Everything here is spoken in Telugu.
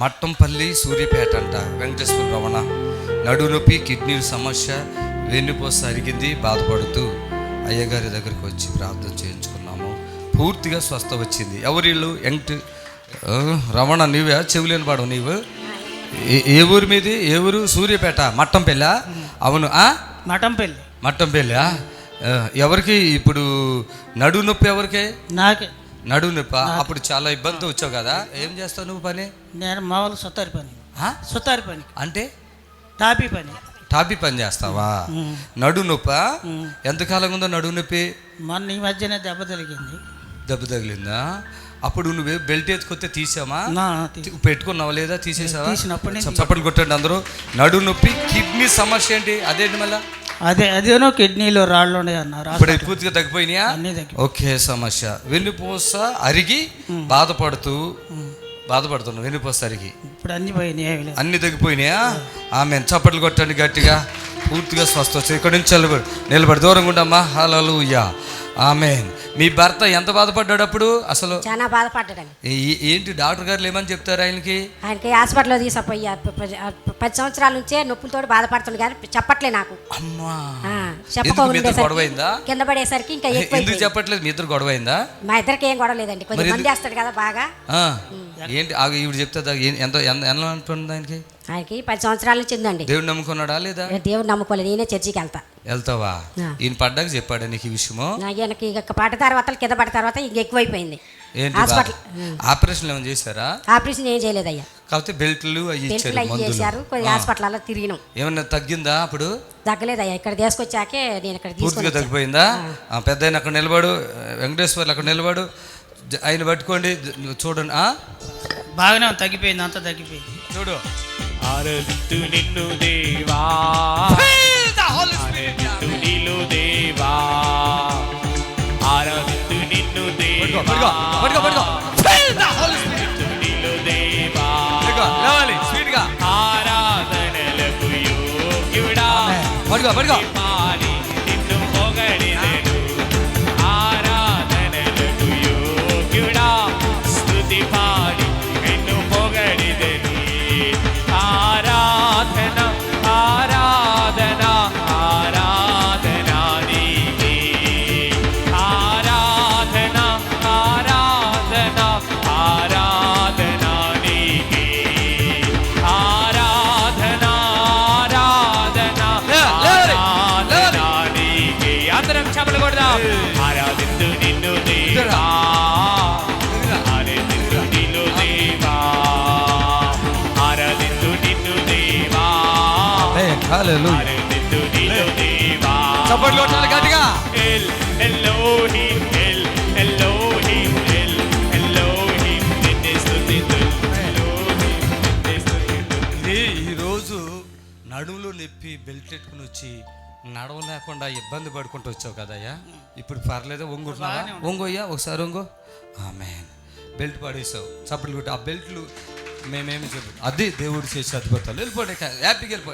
మట్టంపల్లి సూర్యపేట అంట వెంకటేశ్వర రమణ నడువు నొప్పి కిడ్నీ సమస్య వెన్నుపూస అరిగింది బాధపడుతూ అయ్యగారి దగ్గరికి వచ్చి ప్రార్థన చేయించుకున్నాము. పూర్తిగా స్వస్థ వచ్చింది. ఎవరిళ్ళు రమణ నీవే చెవులేని పాడు నీవు ఏ ఊరి మీది? ఏ ఊరు? సూర్యపేట. మట్టంపల్లి. అవును. మట్టంపల్లి. ఎవరికి ఇప్పుడు నడువు నొప్పి? ఎవరికి? నాకే నడువు నొప్పి. అప్పుడు చాలా ఇబ్బంది వచ్చావు కదా, ఏం చేస్తావు నువ్వు పని? నేను మామూలు సుతారి పని అంటే టాపీ పని చేస్తావా? నడువు నొప్పి ఎంతకాలం ఉందో నడువు నొప్పి? మొన్న ఈ మధ్యనే దెబ్బ తగిలిందా? అప్పుడు నువ్వు బెల్ట్ ఎత్తుకొస్తే తీసామా? పెట్టుకున్నావా లేదా? తీసేసావా? చప్పట్లు కొట్టండి అందరూ. నడువు నొప్పి కిడ్నీ సమస్య ఏంటి? అదేంటి మళ్ళా? అదేనో కిడ్నీలో రాళ్ళు అన్నారు. ఇప్పుడు పూర్తిగా తగ్గిపోయినాయా? ఓకే. సమస్య వెన్నుపూస అరిగి బాధపడుతున్నావు. వెన్నుపూస అరిగి ఇప్పుడు అన్ని తగ్గిపోయినాయా? ఆమె చప్పట్లు కొట్టండి గట్టిగా. పూర్తిగా స్వస్థ వచ్చి ఇక్కడ నుంచి నిలబడి దూరంగా ఉండమ్మా. హల్లెలూయా. ఆమేన్. మీ భర్త ఎంత బాధపడ్డాడు అప్పుడు? అసలు చాలా బాధపడ్డాడు. ఏంటి డాక్టర్ గారు ఏమని చెప్తారు ఆయనకి హాస్పిటల్లో తీసుకుపోయి 10 సంవత్సరాల నుంచే నొప్పులతో బాధపడుతుంది కానీ చెప్పట్లే నాకు. అమ్మా, గొడవైందా? కింద పడేసరికి ఇంకా ఎందుకు చెప్పట్లేదు? మీ ఇద్దరు గొడవైందా? మా ఇద్దరికి ఏం గొడవ లేదండి. కొంచెం మంది వేస్తాడు కదా బాగా. ఏంటి ఇవి చెప్తా ఎంత అంటుంది ఆయనకి? ఆయనకి 10 సంవత్సరాల నుంచి ఉందండి. దేవుడు నమ్ముకున్నాడా లేదా? దేవుడు నమ్ముకోలేదు. నేనే చర్చికి వెళ్తావా? ఈయన పడ్డాక చెప్పాడు నీకు ఈ విషయము? ఈయనకి పడ్డ తర్వాత కింద పడ్డ తర్వాత ఇంక ఎక్కువైపోయింది. హాస్పిటల్ ఆపరేషన్ ఏమైనా చేశారా? ఆపరేషన్ ఏం చేయలేదయ్యా. కాకపోతే బెల్ట్లు అయ్యి చేశారు. కొద్ది హాస్పిటల్లో తిరిగినాం. ఏమన్నా తగ్గిందా? అప్పుడు తగ్గలేదయ్యా. ఇక్కడ తీసుకొచ్చాకే నేను ఇక్కడ పూర్తిగా తగ్గిపోయిందా? పెద్ద ఆయన అక్కడ నిలబడు, వెంకటేశ్వర్లు అక్కడ నిలబడు, ఆయన పట్టుకోండి చూడండి. బాగానే తగ్గిపోయింది, అంతా తగ్గిపోయింది. చూడు. ఆరాధిస్తూ నిన్ను దేవా, ఆరాధిస్తూ నీలో దేవా, ఆరాధిస్తూ నిన్ను దేవా, ఆరాధిస్తూ నీలో దేవా, ఆరాధనలకు యోగ్యుడా, పాడి నిన్ను పొగడెదను, ఆరాధనలకు యోగ్యుడా, స్తుతి పాడి నిన్ను పొగడెదను. ఆరాధన ఆరాధన ఆరాధన నీకే, ఆరాధన ఆరాధన ఆరాధన నీకే, ఆరాధన ఆరాధన ఆరాధన నీకే. అందరం చప్పట్లు కొడదాం. ఆరాధిస్తూ నిన్ను దేవా, ఆరాధిస్తూ నిన్ను దేవా, ఆరాధిస్తూ నిన్ను దేవా, ఆరాధిస్తూ నిన్ను దేవా. చప్పట్లు కొట్టాలి గట్టిగా. L Elohim L Elohim L Elohim నిన్నే స్తుతింతును, ఎలోహిం నిన్నే స్తుతింతును. ఇది ఈరోజు నడుములో నొప్పి బెల్ట్ పెట్టుకుని వచ్చి నడవలేకుండా ఇబ్బంది పడుకుంటూ వచ్చావు కదయ్యా. ఇప్పుడు పర్లేదు, ఒంగుంటున్నావా? ఒంగోయ్యా, ఒకసారి ఒంగో. ఆమేన్. బెల్ట్ పడేసావు. చప్పట్లు కొట్టి ఆ బెల్ట్లు మేమేమి చెప్పు, అది దేవుడు చేసే అద్భుతాలు. వెళ్ళిపోయి హ్యాపీగా వెళ్ళిపోయి.